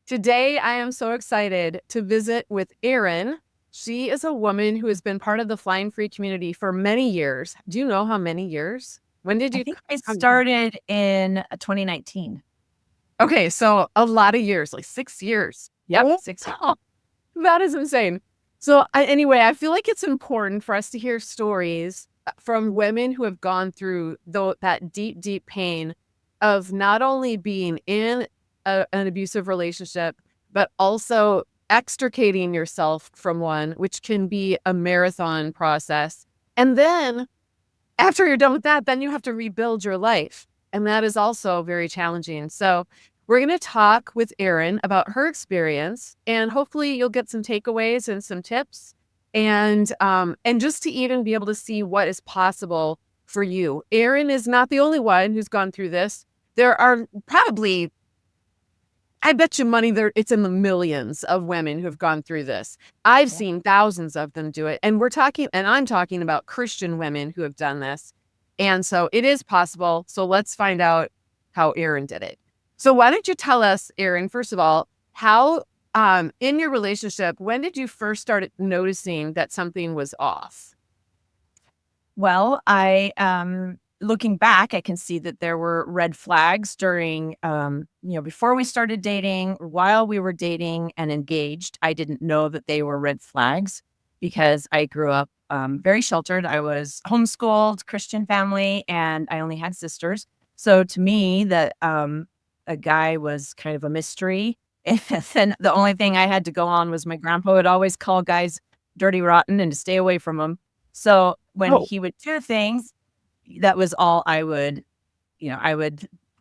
Today, I am so excited to visit with Erin. She is a woman who has been part of the Flying Free community for many years. Do you know how many years? When did I you think I come? started in 2019. Okay, so a lot of years, like 6 years. Yep, Oh, 6 years. That is insane. So, anyway, I feel like it's important for us to hear stories from women who have gone through that deep, deep pain of not only being in an abusive relationship, but also extricating yourself from one, which can be a marathon process. And then after you're done with that, then you have to rebuild your life. And that is also very challenging. So, we're going to talk with Erin about her experience, and hopefully you'll get some takeaways and some tips, and just to even be able to see what is possible for you. Erin is not the only one who's gone through this. There are probably, I bet you money there, it's in the millions of women who have gone through this. I've yeah. seen thousands of them do it. And I'm talking about Christian women who have done this. And so it is possible. So let's find out how Erin did it. So why don't you tell us, Erin, first of all, how in your relationship, when did you first start noticing that something was off? Well, looking back, I can see that there were red flags during, before we started dating, while we were dating and engaged. I didn't know that they were red flags because I grew up very sheltered. I was homeschooled, Christian family, and I only had sisters. So to me, that a guy was kind of a mystery. And the only thing I had to go on was my grandpa would always call guys dirty, rotten, and to stay away from them. So when Oh, he would do things, that was all I would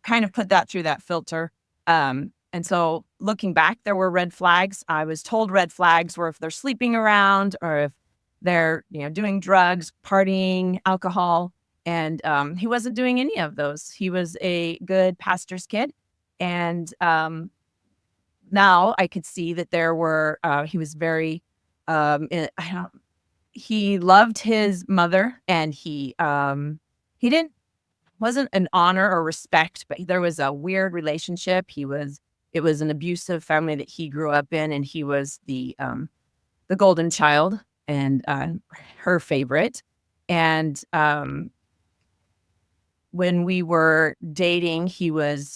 kind of put that through that filter. And so looking back, there were red flags. I was told red flags were if they're sleeping around or if they're, doing drugs, partying, alcohol. And he wasn't doing any of those. He was a good pastor's kid. And now I could see that he was very, I don't he loved his mother and he didn't wasn't an honor or respect, but there was a weird relationship. It was an abusive family that he grew up in, and he was the golden child and her favorite. And when we were dating,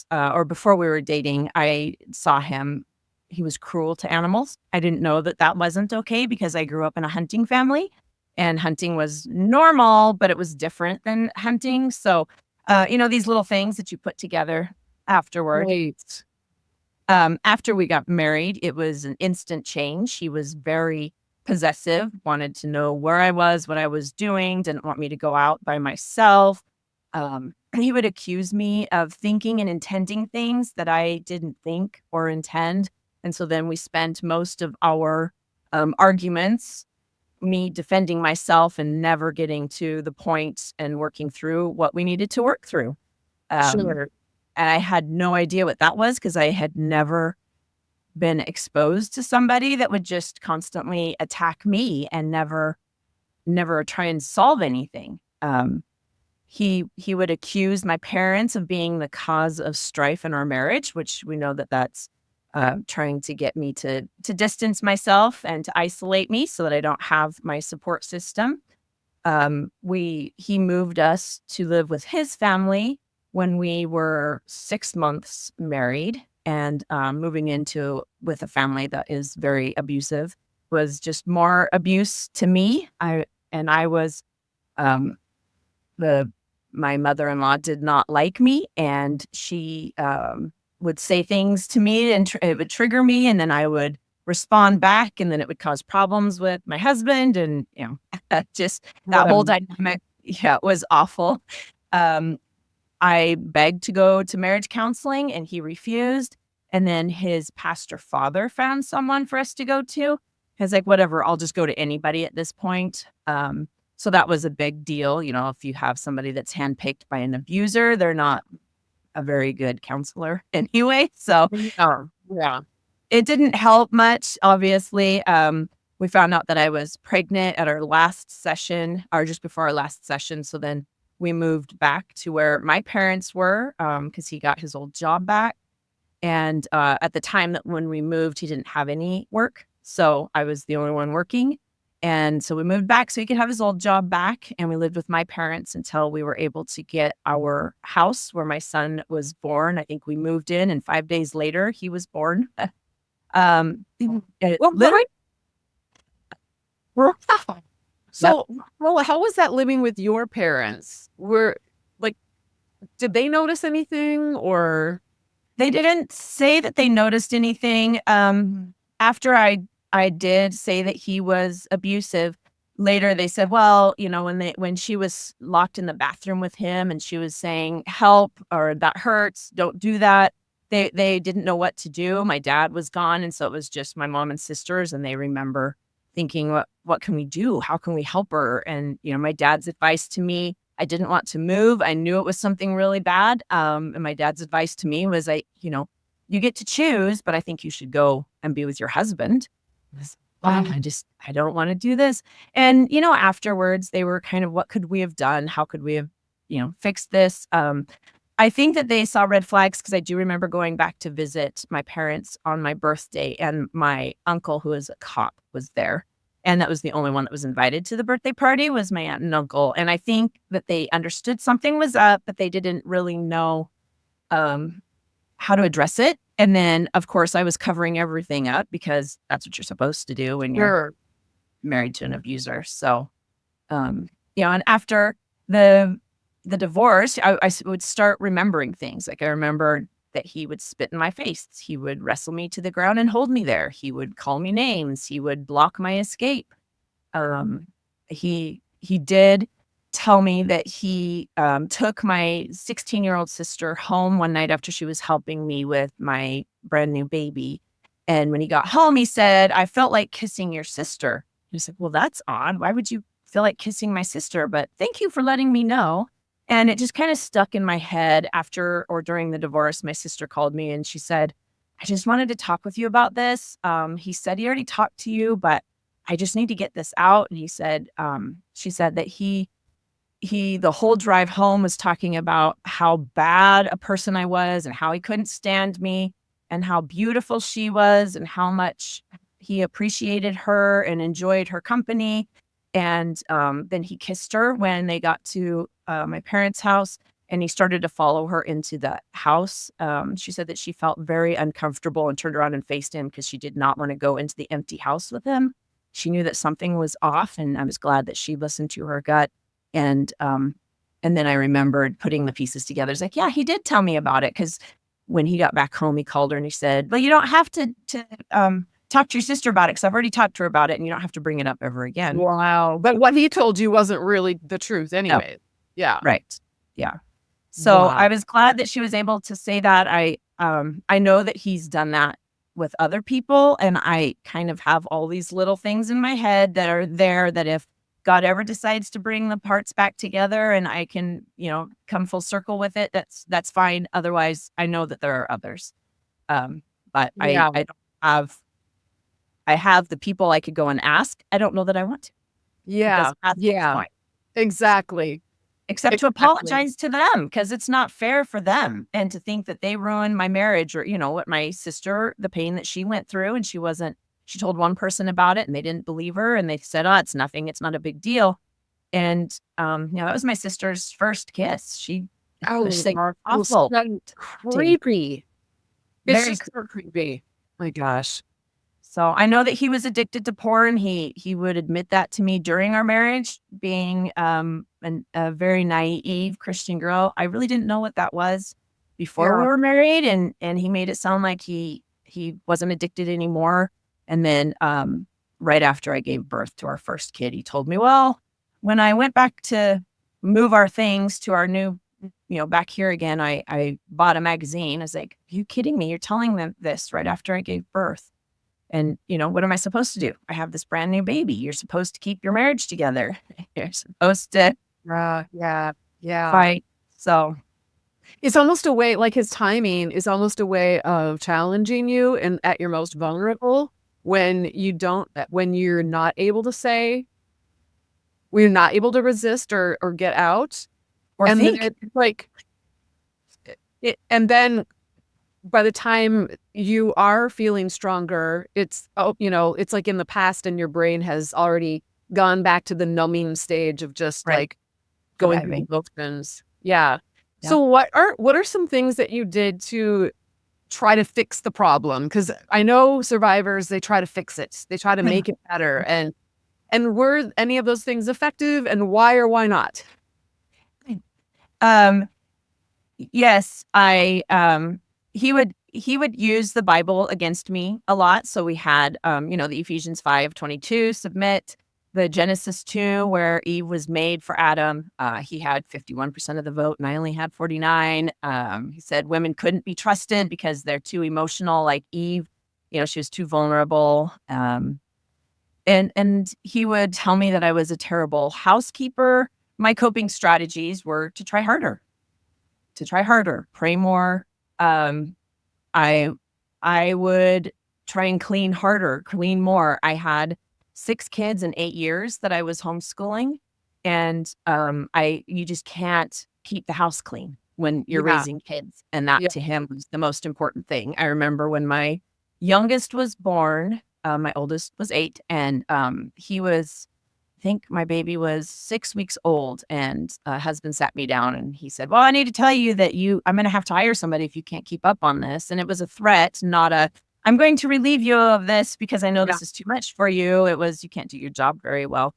or before we were dating, I saw him. He was cruel to animals. I didn't know that that wasn't okay because I grew up in a hunting family and hunting was normal, but it was different than hunting. So, these little things that you put together afterward. right. After we got married, it was an instant change. He was very possessive, wanted to know where I was, what I was doing, didn't want me to go out by myself. He would accuse me of thinking and intending things that I didn't think or intend. And so then we spent most of our arguments, me defending myself and never getting to the point and working through what we needed to work through. Um, Sure. and I had no idea what that was because I had never been exposed to somebody that would just constantly attack me and never try and solve anything. He would accuse my parents of being the cause of strife in our marriage, which we know that that's trying to get me to distance myself and to isolate me so that I don't have my support system. He moved us to live with his family when we were 6 months married, and moving into with a family that is very abusive was just more abuse to me. I was um, the my mother-in-law did not like me, and she would say things to me, and it would trigger me, and then I would respond back, and then it would cause problems with my husband, and just that What whole a dynamic, yeah, it was awful. Um, I begged to go to marriage counseling, and he refused. And then his pastor father found someone for us to go to. He's like, whatever, I'll just go to anybody at this point. So that was a big deal. If you have somebody that's handpicked by an abuser, they're not a very good counselor anyway. So yeah. Yeah. it didn't help much, obviously. We found out that I was pregnant at our last session, or just before our last session. So then we moved back to where my parents were, because he got his old job back. And at the time that when we moved, he didn't have any work. So I was the only one working. And so we moved back so he could have his old job back. And we lived with my parents until we were able to get our house where my son was born. I think we moved in, and 5 days later, he was born. Well, Literally. Yep. so, well, how was that living with your parents? Like, did they notice anything or? They didn't say that they noticed anything. After I did say that he was abusive, later they said, well, when she was locked in the bathroom with him and she was saying, help, or that hurts, don't do that. They didn't know what to do. My dad was gone, and so it was just my mom and sisters, and they remember thinking, what can we do? How can we help her? And my dad's advice to me, I didn't want to move. I knew it was something really bad. And my dad's advice to me was, you get to choose, but I think you should go and be with your husband. I don't want to do this. And, afterwards they were kind of, what could we have done? How could we have, fixed this? I think that they saw red flags because I do remember going back to visit my parents on my birthday, and my uncle, who is a cop, was there. And that was the only one that was invited to the birthday party, was my aunt and uncle. And I think that they understood something was up, but they didn't really know how to address it. And then, of course, I was covering everything up because that's what you're supposed to do when you're married to an abuser. So, and after the divorce, I would start remembering things. Like, I remember that he would spit in my face. He would wrestle me to the ground and hold me there. He would call me names. He would block my escape. He did tell me that he took my 16-year-old sister home one night after she was helping me with my brand new baby. And when he got home, he said, I felt like kissing your sister. I was like, well, that's odd. Why would you feel like kissing my sister? But thank you for letting me know. And it just kind of stuck in my head. After or during the divorce, my sister called me and she said, I just wanted to talk with you about this. He said he already talked to you, but I just need to get this out. And she said that he the whole drive home was talking about how bad a person I was and how he couldn't stand me and how beautiful she was and how much he appreciated her and enjoyed her company. And then he kissed her when they got to my parents' house, and he started to follow her into the house. She said that she felt very uncomfortable and turned around and faced him because she did not want to go into the empty house with him. She knew that something was off, and I was glad that she listened to her gut. And then I remembered putting the pieces together. It's like, yeah, he did tell me about it, because when he got back home, he called her and he said, well, you don't have to talk to your sister about it, because I've already talked to her about it, and you don't have to bring it up ever again. Wow. But what he told you wasn't really the truth anyway. No. Yeah. Right. Yeah. So Wow. I was glad that she was able to say that. I know that he's done that with other people, and I kind of have all these little things in my head that are there, that if God ever decides to bring the parts back together and I can, come full circle with it, that's fine. Otherwise, I know that there are others. But Yeah. I have the people I could go and ask. I don't know that I want to. Yeah. Yeah. Exactly. Except to apologize to them, because it's not fair for them, and to think that they ruined my marriage, or, what my sister, the pain that she went through, and she told one person about it and they didn't believe her, and they said, oh, it's nothing. It's not a big deal. And, that was my sister's first kiss. She was like, awful. Creepy. It's Very just so creepy. My gosh. So I know that he was addicted to porn. He would admit that to me during our marriage, being a very naive Christian girl. I really didn't know what that was before we were married, and he made it sound like he wasn't addicted anymore. And then right after I gave birth to our first kid, he told me, well, when I went back to move our things to our new, back here again, I bought a magazine. I was like, are you kidding me? You're telling them this right after I gave birth. And, what am I supposed to do? I have this brand new baby. You're supposed to keep your marriage together. You're supposed to fight. So it's almost a way, like, his timing is almost a way of challenging you and at your most vulnerable, when you're not able to say, when you're not able to resist or get out. Or and think. then and then by the time you are feeling stronger, it's, oh, it's like in the past and your brain has already gone back to the numbing stage of just Right. like going through the Surviving. motions. Yeah. Yeah. So what are some things that you did to try to fix the problem? Because I know survivors, they try to fix it. They try to make it better. And were any of those things effective, and why or why not? Um, yes, he would use the Bible against me a lot. So we had the Ephesians 5:22, submit, the Genesis 2, where Eve was made for Adam. He had 51% of the vote and I only had 49. He said women couldn't be trusted because they're too emotional, like Eve. She was too vulnerable. And he would tell me that I was a terrible housekeeper. My coping strategies were to try harder, pray more. Um, I I would try and clean harder, clean more. I had 6 kids in 8 years that I was homeschooling, and, I you just can't keep the house clean when you're Yeah. raising kids, and that Yeah. to him was the most important thing. I remember when my youngest was born, my oldest was 8, and, he was I think my baby was 6 weeks old, and husband sat me down and he said, "Well, I need to tell you that I'm gonna have to hire somebody if you can't keep up on this." And it was a threat, not a, "I'm going to relieve you of this because I know Yeah. this is too much for you." It was, "You can't do your job very well."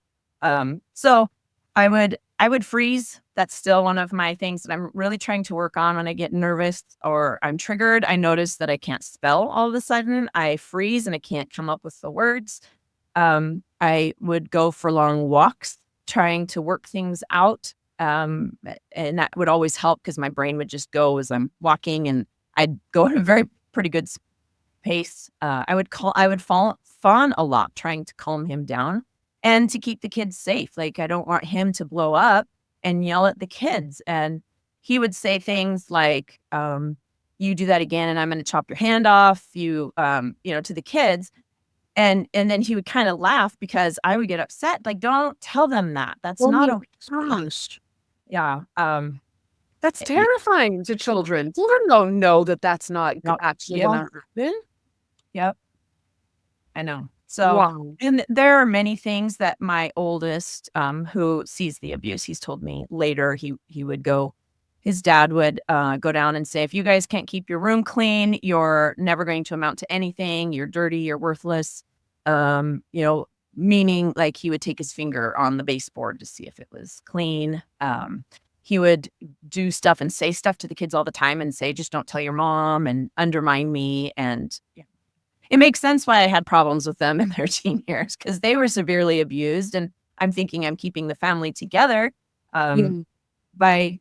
So I would freeze. That's still one of my things that I'm really trying to work on when I get nervous or I'm triggered. I notice that I can't spell all of a sudden. I freeze and I can't come up with the words. I would go for long walks trying to work things out, and that would always help because my brain would just go as I'm walking, and I'd go at a very pretty good pace. I would fawn a lot trying to calm him down and to keep the kids safe. Like, I don't want him to blow up and yell at the kids, and he would say things like, "You do that again, and I'm gonna chop your hand off," to the kids. And then he would kinda laugh because I would get upset, like, "Don't tell them that, that's Oh not my okay." gosh. Yeah, That's y terrifying to children. Children don't know that that's not no, actually they won't. gonna happen. Yep, I know. So Wow. and there are many things that my oldest, who sees the abuse, he's told me later he would go his dad would, go down and say, "If you guys can't keep your room clean, you're never going to amount to anything, you're dirty, you're worthless." Um, you know, Meaning, like, he would take his finger on the baseboard to see if it was clean. He would do stuff and say stuff to the kids all the time and say, "Just don't tell your mom," and undermine me, and it makes sense why I had problems with them in their teen years because they were severely abused, and I'm thinking I'm keeping the family together, um, Yeah.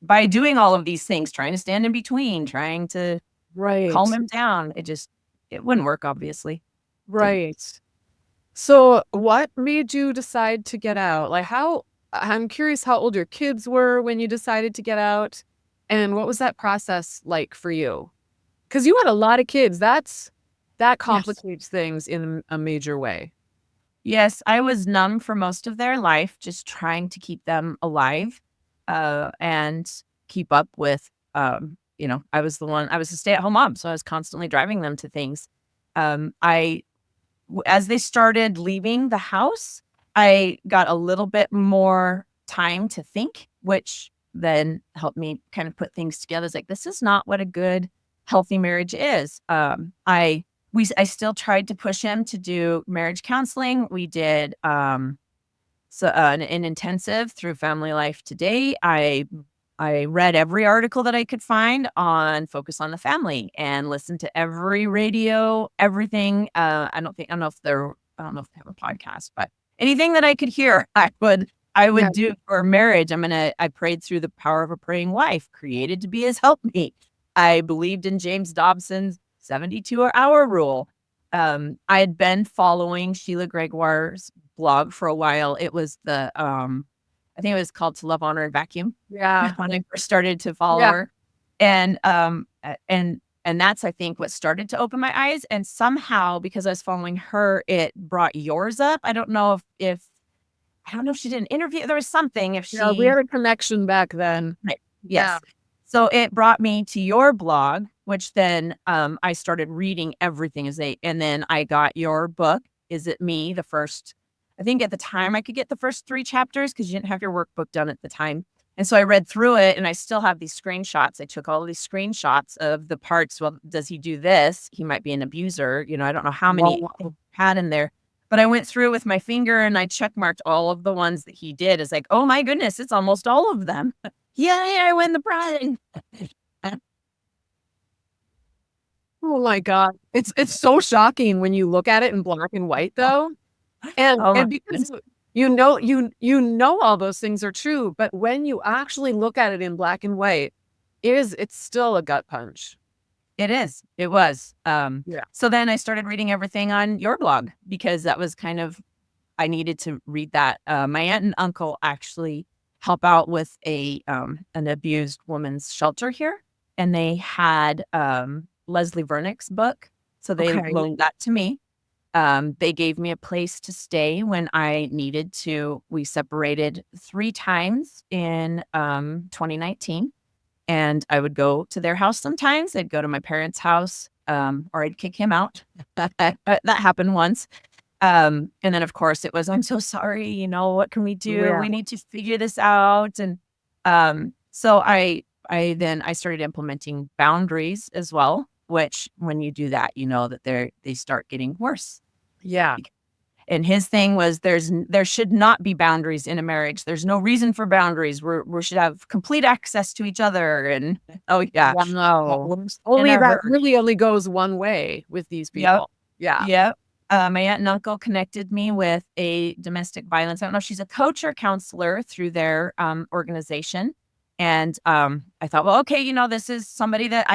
by doing all of these things, trying to stand in between, trying to calm Right. him down. It wouldn't work, obviously. Didn't. Right. So, what made you decide to get out? Like, I'm curious how old your kids were when you decided to get out, and what was that process like for you? Because you had a lot of kids. That Yes. complicates things in a major way. Yes, I was numb for most of their life, just trying to keep them alive, and keep up with, I was a stay-at-home mom, so I was constantly driving them to things. I As they started leaving the house, I got a little bit more time to think, which then helped me kind of put things together. It's like, this is not what a good, healthy marriage is. I still tried to push him to do marriage counseling. We did an intensive through Family Life Today. I read every article that I could find on Focus on the Family and listened to every radio, everything. I don't know if they have a podcast, but anything that I could hear, I Yeah. would do for marriage. I prayed through the power of a praying wife, created to be his helpmate. I believed in James Dobson's 72-hour rule. I had been following Sheila Gregoire's blog for a while. It was I think it was called To Love, Honor, and Vacuum Yeah. when I first started to follow Yeah. her. And that's, I think, what started to open my eyes. And somehow, because I was following her, it brought yours up. I don't know if she did an interview. There was something if Yeah, we she had a connection back then. right. Yeah. Yes. So it brought me to your blog, which then I started reading everything and then I got your book, Is It Me? The first, I think at the time I could get the first 3 chapters because you didn't have your workbook done at the time. And so I read through it and I still have these screenshots. I took all of these screenshots of the parts. Well, does he do this? He might be an abuser. I don't know how many I Wow. had in there, but I went through with my finger and I check marked all of the ones that he did. It's like, oh my goodness, it's almost all of them. Yay, I win the prize. Oh my god. It's so shocking when you look at it in black and white though. And Oh my and because goodness. you know all those things are true, but when you actually look at it in black and white, it's still a gut punch. It is. It was. Yeah. So then I started reading everything on your blog because that was kind of, I needed to read that. My aunt and uncle actually help out with an abused woman's shelter here, and they had Leslie Vernick's book, so they Okay. loaned that to me. They gave me a place to stay when I needed to. We separated 3 times in 2019, and I would go to their house sometimes. I'd go to my parents' house, or I'd kick him out. That happened once. And then of course it was, I'm so sorry, what can we do? Yeah. We need to figure this out. And so I started implementing boundaries as well, which when you do that, you know that they start getting worse. Yeah. And his thing was there should not be boundaries in a marriage. There's no reason for boundaries. We should have complete access to each other. And oh yeah. Wow. And Only I that heard. really only goes one way with these Yep. people. Yeah. Yep. My aunt and uncle connected me with a domestic violence. I don't know if she's a coach or counselor through their organization. And I thought, well, okay, this is somebody that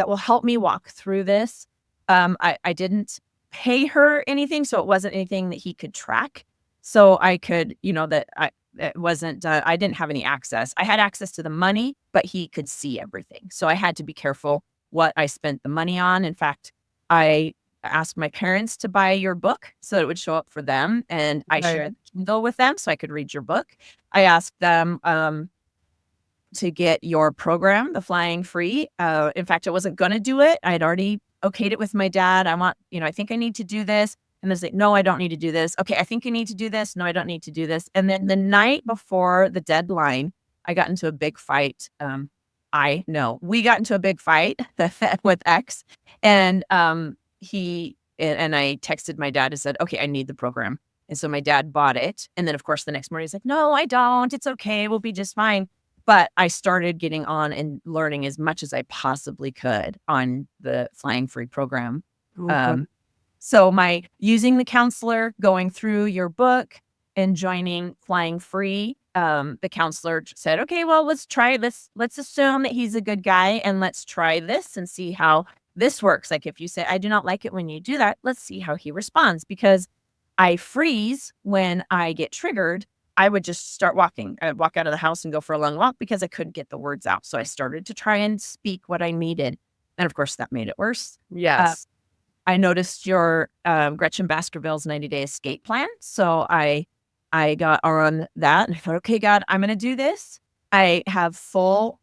will help me walk through this. I didn't pay her anything, so it wasn't anything that he could track. So I could, it wasn't, I didn't have any access. I had access to the money, but he could see everything. So I had to be careful what I spent the money on. In fact, I asked my parents to buy your book so that it would show up for them. And I Right. shared the Kindle with them so I could read your book. I asked them to get your program, the Flying Free. In fact, I wasn't going to do it. I'd already okayed it with my dad. I think I need to do this. And they like, no, I don't need to do this. Okay, I think I need to do this. No, I don't need to do this. And then the night before the deadline, I got into a big fight. We got into a big fight with X. And I texted my dad and said, okay, I need the program. And so my dad bought it. And then, of course, the next morning he's like, no, I don't. It's okay. We'll be just fine. But I started getting on and learning as much as I possibly could on the Flying Free program. Oh, good. So my using the counselor, going through your book and joining Flying Free, the counselor said, okay, well, let's try this. Let's assume that he's a good guy and let's try this and see how this works. Like if you say, I do not like it when you do that, let's see how he responds, because I freeze when I get triggered. I would just start walking. I would walk out of the house and go for a long walk because I couldn't get the words out. So I started to try and speak what I needed. And of course, that made it worse. Yes. I noticed your Gretchen Baskerville's 90-day escape plan. So I got on that and I thought, okay, God, I'm going to do this. I have full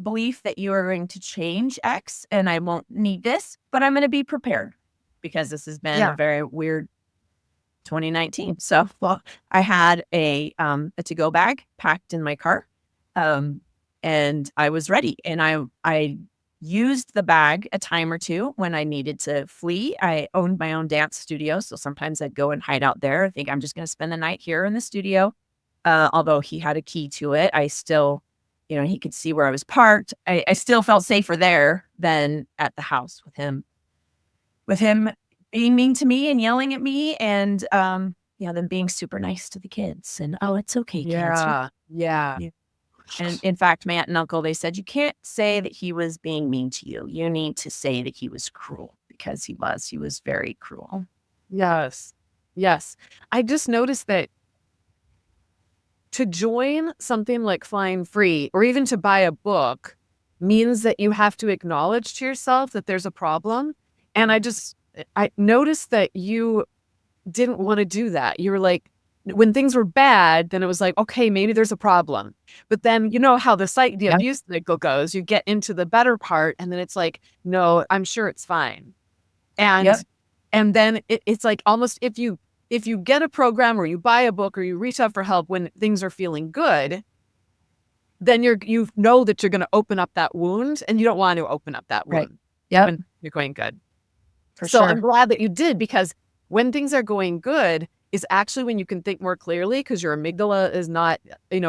belief that you are going to change X and I won't need this, but I'm going to be prepared because this has been a very weird 2019. So I had a to-go bag packed in my car, and I was ready. And I used the bag a time or two when I needed to flee. I owned my own dance studio, so sometimes I'd go and hide out there. I think I'm just going to spend the night here in the studio. Although he had a key to it, I still, he could see where I was parked. I still felt safer there than at the house with him being mean to me and yelling at me and, them being super nice to the kids and, oh, it's okay, kids. Yeah. Yeah. Yeah. And in fact, my aunt and uncle, they said, you can't say that he was being mean to you. You need to say that he was cruel because he was very cruel. Yes. Yes. I just noticed that to join something like Flying Free or even to buy a book means that you have to acknowledge to yourself that there's a problem. And I noticed that you didn't want to do that. You were like, when things were bad, then it was like, okay, maybe there's a problem. But then you know how the Yep. abuse cycle goes. You get into the better part, and then it's like, no, I'm sure it's fine. And Yep. and then it's like almost if you get a program or you buy a book or you reach out for help when things are feeling good, then you know that you're going to open up that wound, and you don't want to open up that Right. wound Yep. when you're going good. For So I'm sure. glad that you did, because when things are going good is actually when you can think more clearly, because your amygdala is not,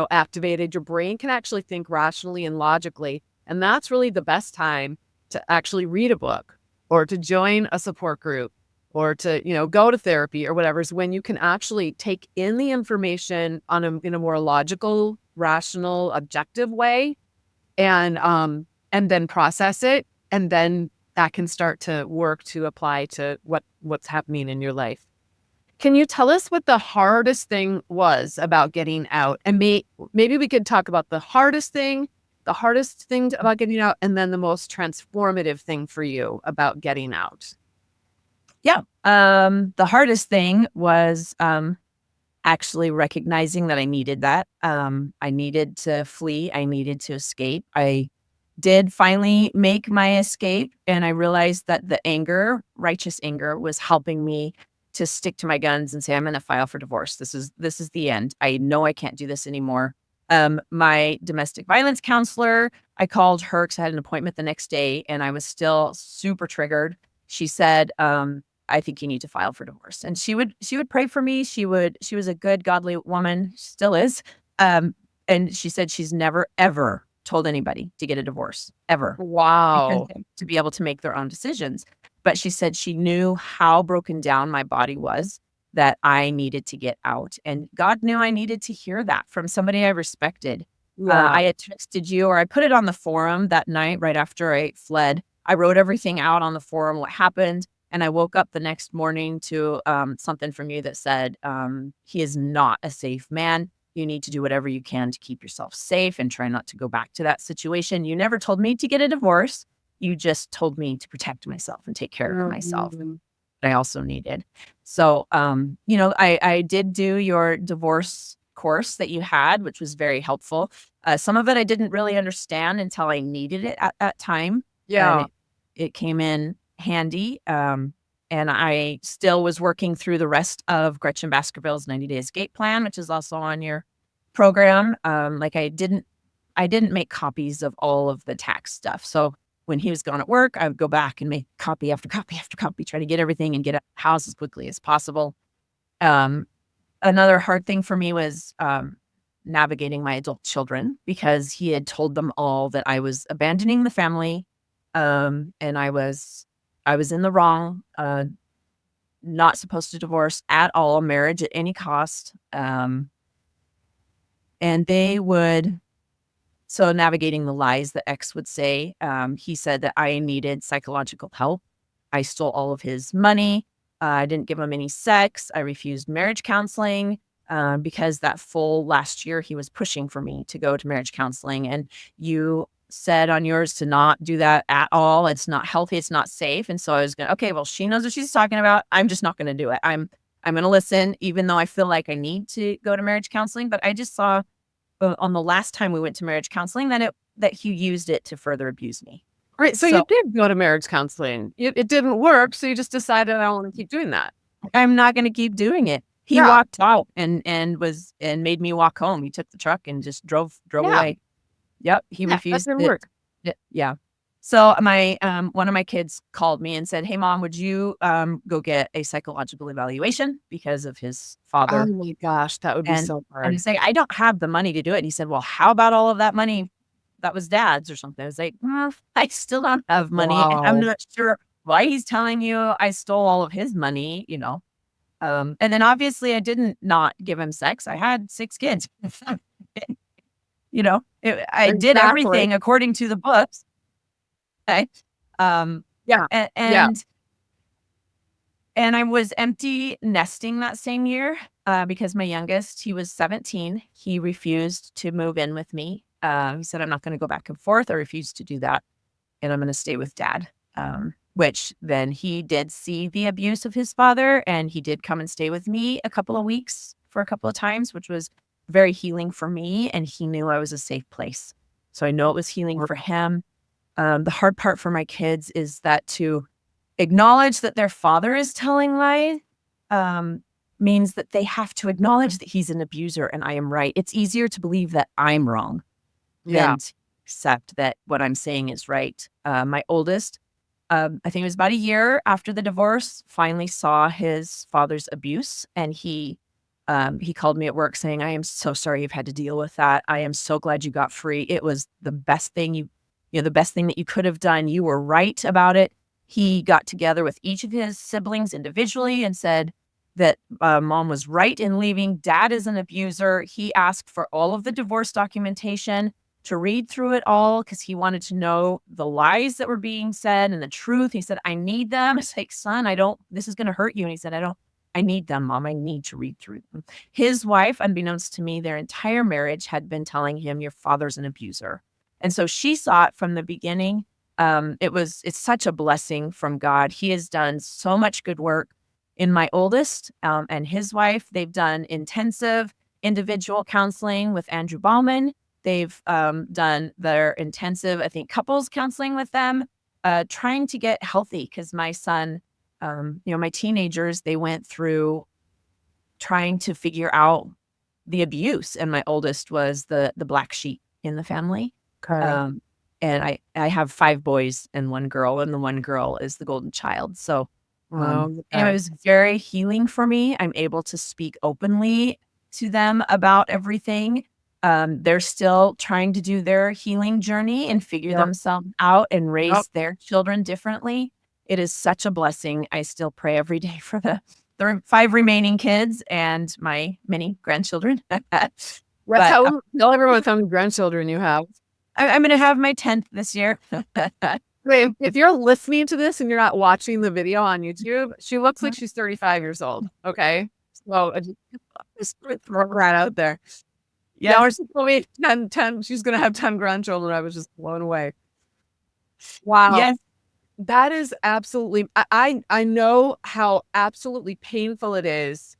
activated. Your brain can actually think rationally and logically. And that's really the best time to actually read a book or to join a support group or to, go to therapy or whatever, is when you can actually take in the information in a more logical, rational, objective way, and then process it, and then that can start to work to apply to what's happening in your life. Can you tell us what the hardest thing was about getting out? And maybe we could talk about the hardest thing about getting out, and then the most transformative thing for you about getting out. Yeah. The hardest thing was actually recognizing that I needed that. I needed to flee. I needed to escape. I did finally make my escape, and I realized that the anger, righteous anger, was helping me to stick to my guns and say, I'm going to file for divorce. This is the end. I know I can't do this anymore. My domestic violence counselor, I called her because I had an appointment the next day, and I was still super triggered. She said, I think you need to file for divorce. And she would pray for me. She was a good, godly woman. She still is. And she said she's never, ever told anybody to get a divorce, ever, because Wow. to be able to make their own decisions. But she said she knew how broken down my body was, that I needed to get out. And God knew I needed to hear that from somebody I respected. Yeah. I had texted you, or I put it on the forum that night right after I fled. I wrote everything out on the forum, what happened. And I woke up the next morning to something from you that said, he is not a safe man. You need to do whatever you can to keep yourself safe and try not to go back to that situation. You never told me to get a divorce. You just told me to protect myself and take care of myself. Mhm. That I also needed. So, I did do your divorce course that you had, which was very helpful. Some of it I didn't really understand until I needed it at that time, and Yeah. it came in handy. And I still was working through the rest of Gretchen Baskerville's 90-day escape plan, which is also on your program. Like I didn't make copies of all of the tax stuff. So when he was gone at work, I would go back and make copy after copy after copy, try to get everything and get it housed as quickly as possible. Um, Another hard thing for me was navigating my adult children, because he had told them all that I was abandoning the family, and I was in the wrong, not supposed to divorce at all, marriage at any cost. And they would So navigating the lies that X would say, he said that I needed psychological help. I stole all of his money. I didn't give him any sex. I refused marriage counseling, because that full last year he was pushing for me to go to marriage counseling. And you said on yours to not do that at all. It's not healthy. It's not safe. And so I was going, okay, well, she knows what she's talking about. I'm just not going to do it. I'm going to listen, even though I feel like I need to go to marriage counseling. But I just saw on the last time we went to marriage counseling that he used it to further abuse me. Right. So you So did go to marriage counseling. It didn't work. So you just decided, I don't want to keep doing that. I'm not going to keep doing it. He Yeah. walked out and made me walk home. He took the truck and just drove Yeah. away. Yep, he Yeah. That refused didn't it. work. Yeah. So my one of my kids called me and said, "Hey mom, would you go get a psychological evaluation because of his Oh father?" my gosh. That would be And so and I hard. say, "I don't have the money to do it." And he said, "Well, how about all of that money that was dad's or something?" I was like, "Well, I still don't have money, and I'm Wow. not sure why he's telling you I stole all of his money." And then obviously I didn't not give him sex. I had 6 kids. I did Exactly. everything according to the books. Okay. Um, Yeah. a Yeah. and I was empty nesting that same year, because my youngest, he was 17. He refused to move in with me. He said, "I'm not gonna go back and forth. I refuse to do that, and I'm gonna stay with dad." Which then he did see the abuse of his father, and he did come and stay with me a couple of weeks for a couple of times, which was very healing for me. And he knew I was a safe place. So I know it was healing for him. The hard part for my kids is that to acknowledge that their father is telling lies means that they have to acknowledge that he's an abuser and I am right. It's easier to believe that I'm wrong Yeah. than to accept that what I'm saying is right. My oldest, I think it was about a year after the divorce, finally saw his father's abuse, and he called me at work saying, "I am so sorry you've had to deal with that. I am so glad you got free. It was the best thing the best thing that you could have done. You were right about it." He got together with each of his siblings individually and said that mom was right in leaving. Dad is an abuser. He asked for all of the divorce documentation to read through it all because he wanted to know the lies that were being said and the truth. He said, "I need them." It's like, "Son, this is going to hurt you." And he said, "I need them, Mom. I need to read through them." His wife, unbeknownst to me, their entire marriage had been telling him, "Your father's an abuser." And so she saw it from the beginning. It's such a blessing from God. He has done so much good work in my oldest and his wife. They've done intensive individual counseling with Andrew Bauman. They've done their intensive, I think, couples counseling with them, trying to get healthy because my son, my teenagers, they went through trying to figure out the abuse, and my oldest was the black sheep in the family. Okay. And I have 5 boys and 1 girl, and the 1 girl is the golden child. So, Wow. anyway, it was very healing for me. I'm able to speak openly to them about everything. They're still trying to do their healing journey and figure Yep. themselves out and Yep. raise their children differently. It is such a blessing. I still pray every day for the 5 remaining kids and my many grandchildren. Let's But tell everyone how many grandchildren you have. I'm going to have my 10th this year. Wait, if you're listening to this and you're not watching the video on YouTube, she looks like she's 35 years old. Okay. So just throw it right out there. Yes. Now she's told me 10, she's going to have 10 grandchildren. I was just blown away. Wow. Yes. That is absolutely, I know how absolutely painful it is.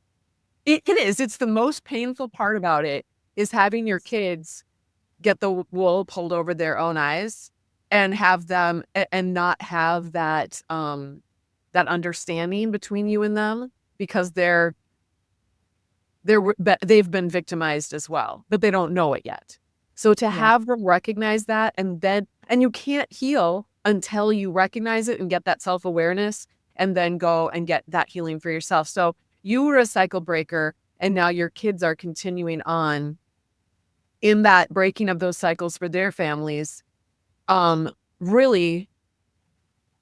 It is. It's the most painful part about it is having your kids get the wool pulled over their own eyes and have them and not have that that understanding between you and them because they've been victimized as well, but they don't know it yet. So to have them recognize that and you can't heal until you recognize it and get that self-awareness and then go and get that healing for yourself. So you were a cycle breaker and now your kids are continuing on in that breaking of those cycles for their families. Really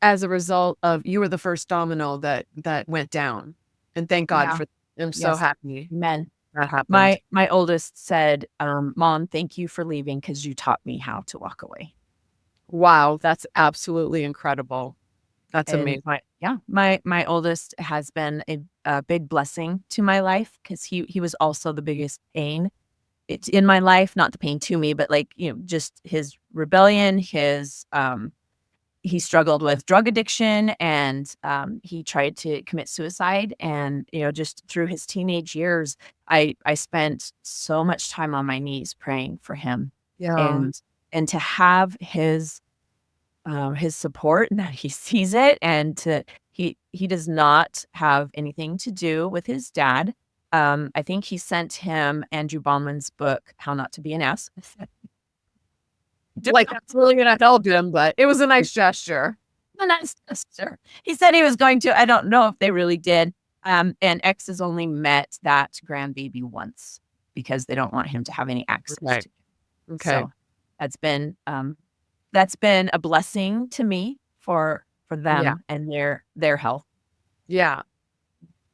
as a result of you were the first domino that went down. And thank God for I'm so happy. Amen. That happened. My oldest said, "Mom, thank you for leaving because you taught me how to walk away." Wow, that's absolutely incredible. That's And amazing. my oldest has been a big blessing to my life because he was also the biggest pain. It's in my life, not the pain to me, but just his rebellion, he struggled with drug addiction and he tried to commit suicide. And, just through his teenage years, I spent so much time on my knees praying for him Yeah. and to have his support and that he sees it and he does not have anything to do with his dad. I think he sent him Andrew Bauman's book, How Not to Be an Ass. Like that's really gonna help him, but it was a nice gesture. A nice gesture. He said he was going to. I don't know if they really did. And X has only met that grandbaby once because they don't want him to have any access Right. to it. Okay. So that's been a blessing to me for them and their health. Yeah.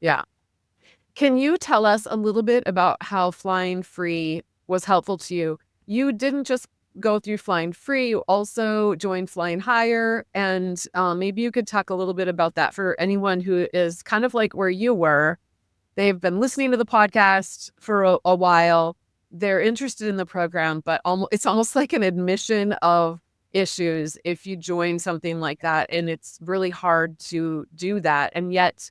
Yeah. Can you tell us a little bit about how flying free was helpful to you? You didn't just go through flying free, you also joined flying higher. And maybe you could talk a little bit about that for anyone who is kind of like where you were. They've been listening to the podcast for a while. They're interested in the program, but it's almost like an admission of issues if you join something like that. And it's really hard to do that. And yet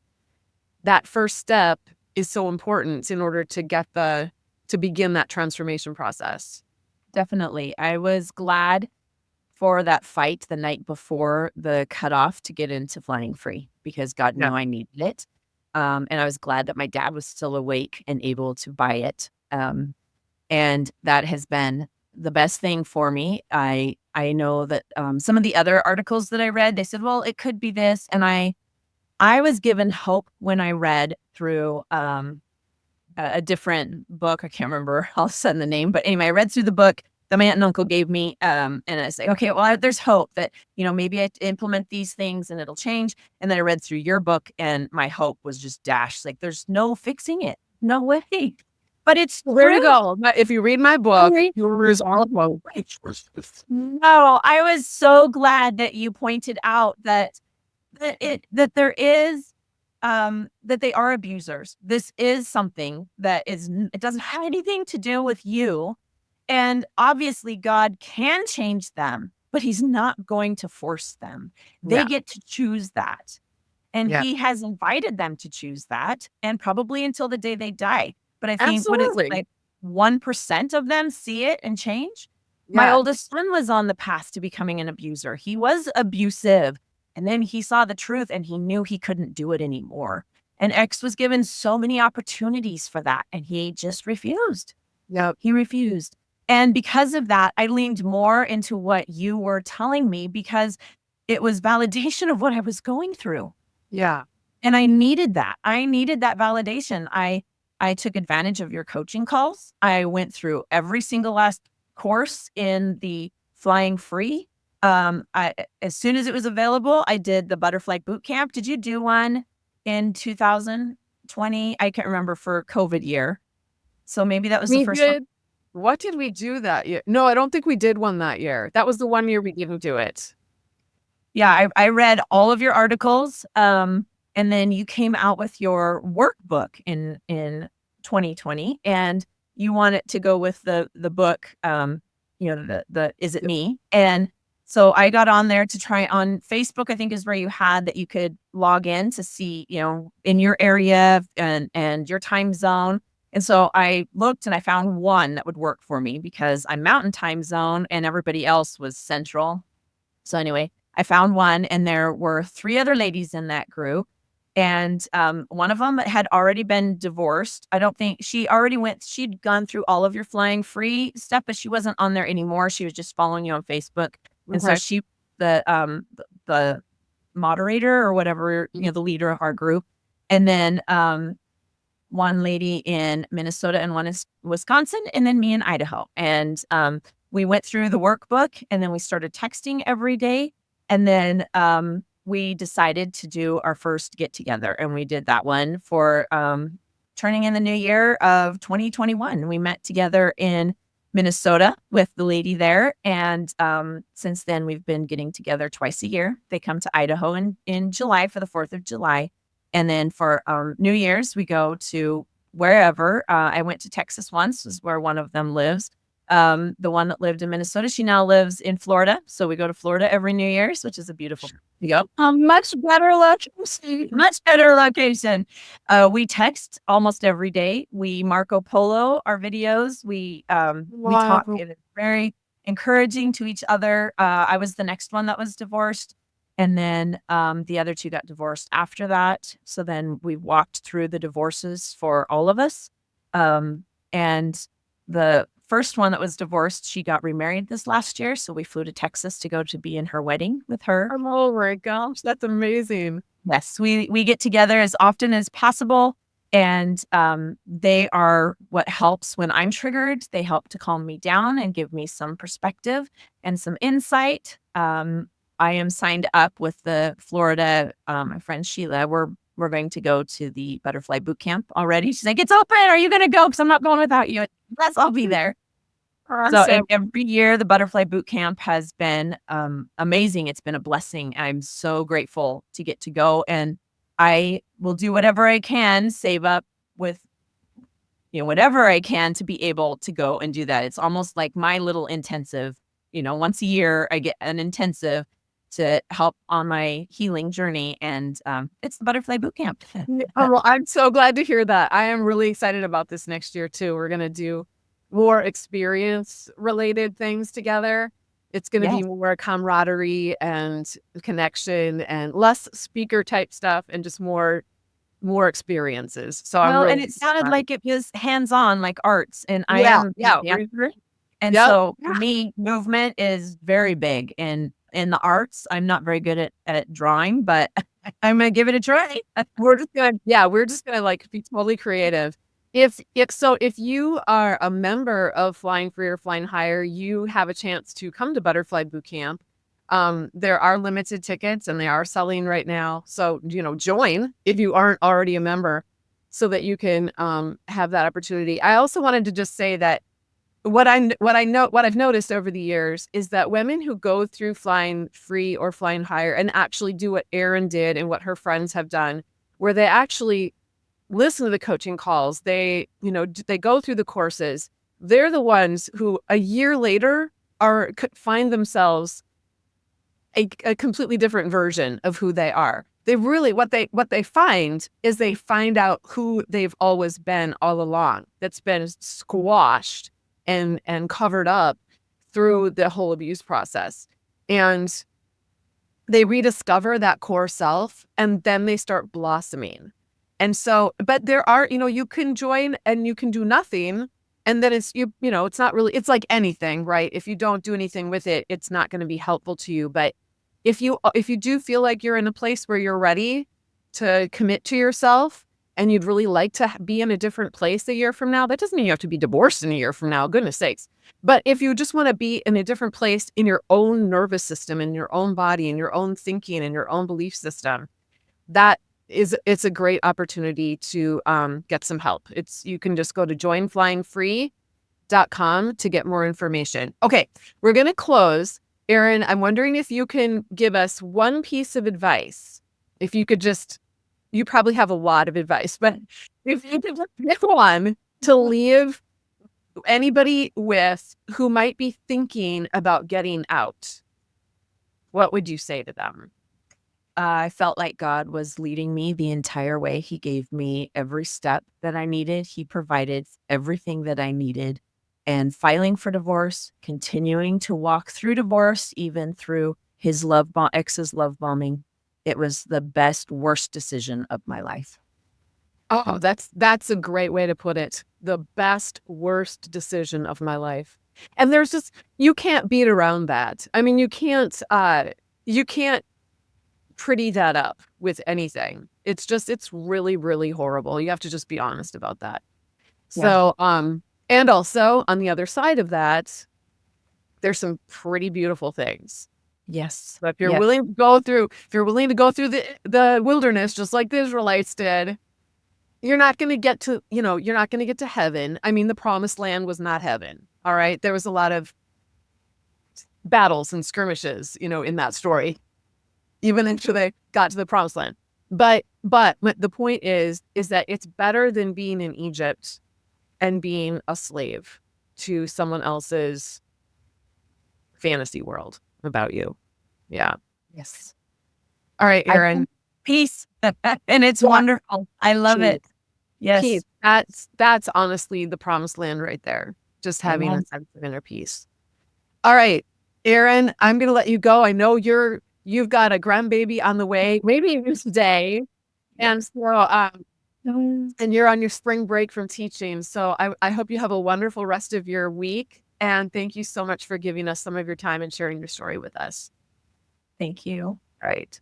that first step is so important in order to to begin that transformation process. Definitely. I was glad for that fight the night before the cutoff to get into flying free because God Yeah. knew I needed it. And I was glad that my dad was still awake and able to buy it. And that has been the best thing for me. I know that some of the other articles that I read, they said, well, it could be this. And I was given hope when I read through a different book. I can't remember all of a sudden the name, but anyway, I read through the book that my aunt and uncle gave me. And I say, okay, well, there's hope that, maybe I implement these things and it'll change. And then I read through your book and my hope was just dashed. Like, there's no fixing it. No way. But it's Where to true. go? If you read my book, you'll lose all of my weight. No, I was so glad that you pointed out that there is that they are abusers. This is something that it doesn't have anything to do with you. And obviously God can change them, but he's not going to force them. They Yeah. get to choose that. And Yeah. he has invited them to choose that and probably until the day they die. But I think what is Absolutely. like 1% of them see it and change. My Yeah. oldest son was on the path to becoming an abuser. He was abusive. And then he saw the truth and he knew he couldn't do it anymore. And X was given so many opportunities for that. And he just refused. Yep. He refused. And because of that, I leaned more into what you were telling me because it was validation of what I was going through. Yeah. And I needed that. I needed that validation. I took advantage of your coaching calls. I went through every single last course in the flying free. As soon as it was available, I did the butterfly boot camp. Did you do one in 2020? I can't remember, for COVID year. So maybe that was the We first one. did. What did we do that year? No, I don't think we did one that year. That was the one year we didn't do it. Yeah, I read all of your articles. And then you came out with your workbook in 2020, and you want it to go with the book, the Is It Yep. Me? And so I got on there to try on Facebook, I think is where you had that you could log in to see, in your area and your time zone. And so I looked and I found one that would work for me because I'm mountain time zone and everybody else was central. So anyway, I found one and there were 3 other ladies in that group. And one of them had already been divorced. I don't think she'd gone through all of your flying free stuff, but she wasn't on there anymore. She was just following you on Facebook. And so Okay. she, the moderator or whatever, the leader of our group. And then one lady in Minnesota and one in Wisconsin, and then me in Idaho. And we went through the workbook and then we started texting every day. And then we decided to do our first get together. And we did that one for turning in the new year of 2021. We met together in Minnesota with the lady there. And since then, we've been getting together twice a year. They come to Idaho in July for the 4th of July. And then for New Year's, we go to wherever. I went to Texas once, is where one of them lives. The one that lived in Minnesota, she now lives in Florida. So we go to Florida every New Year's, which is a beautiful, much better location. Much better location. We text almost every day. We Marco Polo our videos. We talk. Wow. It is very encouraging to each other. I was the next one that was divorced. And then the other 2 got divorced after that. So then we walked through the divorces for all of us. And the first one that was divorced, she got remarried this last year. So we flew to Texas to go to be in her wedding with her. Oh my gosh, that's amazing. Yes, we get together as often as possible. And they are what helps when I'm triggered. They help to calm me down and give me some perspective and some insight. I am signed up with the Florida, my friend Sheila. We're going to go to the butterfly boot camp already. She's like, it's open. Are you going to go? Because I'm not going without you. Yes, I'll be there. So Awesome. every year, the butterfly boot camp has been amazing. It's been a blessing. I'm so grateful to get to go. And I will do whatever I can, save up with, whatever I can to be able to go and do that. It's almost like my little intensive, once a year, I get an intensive to help on my healing journey. And it's the Butterfly Boot Camp. Oh, well, I'm so glad to hear that. I am really excited about this next year too. We're going to do more experience related things together. It's going to be Yes. more camaraderie and connection and less speaker type stuff and just more experiences. So I'm Well, and really it sounded excited. like it was hands-on, like arts, and I Yeah, am a yeah, dancer. And yep. so for me, movement is very big in the arts. I'm not very good at drawing, but I'm gonna give it a try. We're just gonna like be totally creative. If you are a member of Flying Free or Flying Higher, you have a chance to come to Butterfly Boot Camp. There are limited tickets and they are selling right now. So, join if you aren't already a member so that you can have that opportunity. I also wanted to just say that what I've noticed over the years is that women who go through Flying Free or Flying Higher and actually do what Erin did and what her friends have done, where they actually listen to the coaching calls, they go through the courses. They're the ones who a year later find themselves a completely different version of who they are. They really what they find is they find out who they've always been all along. That's been squashed and covered up through the whole abuse process. And they rediscover that core self and then they start blossoming. And so, but there are, you can join and you can do nothing. And then it's not really, it's like anything, right? If you don't do anything with it, it's not going to be helpful to you. But if you do feel like you're in a place where you're ready to commit to yourself and you'd really like to be in a different place a year from now, that doesn't mean you have to be divorced in a year from now, goodness sakes. But if you just want to be in a different place in your own nervous system, in your own body, in your own thinking, in your own belief system, it's a great opportunity to get some help. You can just go to joinflyingfree.com to get more information. Okay, we're going to close. Erin, I'm wondering if you can give us one piece of advice. If you could you probably have a lot of advice, but if you could just pick one to leave anybody with who might be thinking about getting out, what would you say to them? I felt like God was leading me the entire way. He gave me every step that I needed. He provided everything that I needed. And filing for divorce, continuing to walk through divorce, even through his ex's love bombing, it was the best, worst decision of my life. Oh, that's a great way to put it. The best, worst decision of my life. And you can't beat around that. I mean, you can't pretty that up with anything. It's really, really horrible. You have to just be honest about that. Yeah. So, and also on the other side of that, there's some pretty beautiful things. Yes. So if you're Yes. willing to go through, the wilderness, just like the Israelites did, you're not going to get to heaven. I mean, the promised land was not heaven. All right. There was a lot of battles and skirmishes, in that story, even after they got to the promised land. But the point is that it's better than being in Egypt and being a slave to someone else's fantasy world about you. Yeah. Yes. All right, I Erin. peace. And it's wonderful. I love it. Yes. Peace. That's honestly the promised land right there. Just having a Amen. sense of inner peace. All right, Erin, I'm gonna let you go. I know you've got a grandbaby on the way, maybe even today. And so and you're on your spring break from teaching. So I hope you have a wonderful rest of your week. And thank you so much for giving us some of your time and sharing your story with us. Thank you. All right.